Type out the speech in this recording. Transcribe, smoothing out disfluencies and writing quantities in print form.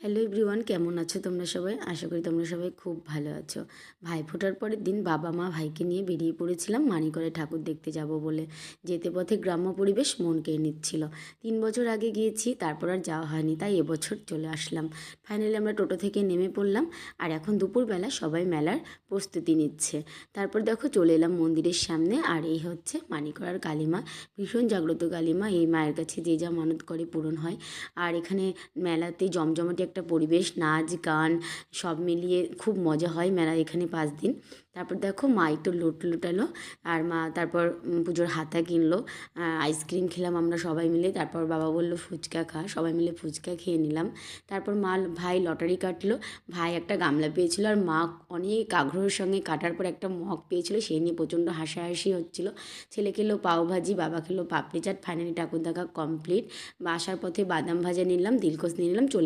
Hello everyone, কেমন আছো তোমরা সবাই? আশা করি তোমরা সবাই খুব ভালো আছো। ভাইফোঁটার পরের দিন বাবা মা ভাইকে নিয়ে বেরিয়ে পড়েছিলাম মানিকরে ঠাকুর দেখতে যাব বলে। যেতে পথে গ্রাম্য পরিবেশ মন কেড়ে নিচ্ছিল। 3 বছর আগে গিয়েছি, তারপর আর যাওয়া হয়নি, তাই এবছর চলে আসলাম। ফাইনালি আমরা টোটো থেকে নেমে পড়লাম, আর এখন দুপুরবেলা সবাই মেলার প্রস্তুতি নিচ্ছে। তারপর দেখো চলে এলাম মন্দিরের সামনে, আর এই হচ্ছে মানিকরার কালীমা। ভীষণ জাগ্রত কালীমা, এই মায়ের কাছে যে যা মানত করে পূরণ হয়। আর এখানে মেলাতে জমজমাটি একটা পরিবেশ, নাচ গান সব মিলিয়ে খুব মজা হয় মেলা এখানে 5 দিন। তারপর দেখো মা একটু লুটালো, আর মা তারপর পুজোর হাতা কিনলো। আইসক্রিম খেলাম আমরা সবাই মিলে। তারপর বাবা বললো ফুচকা খা, সবাই মিলে ফুচকা খেয়ে নিলাম। তারপর ভাই লটারি কাটলো, ভাই একটা গামলা পেয়েছিল, আর মা অনেক আগ্রহের সঙ্গে কাটার পর একটা মগ পেয়েছিল, সেই নিয়ে প্রচণ্ড হাসাহাসি হচ্ছিলো। ছেলে খেলো পাওভাজি, বাবা খেলো পাপড়ি চাট। ফাইনালি ঠাকুর দেখা কমপ্লিট। আসার পথে বাদাম ভাজা নিলাম, দিলকোষ নিয়ে নিলাম, চলে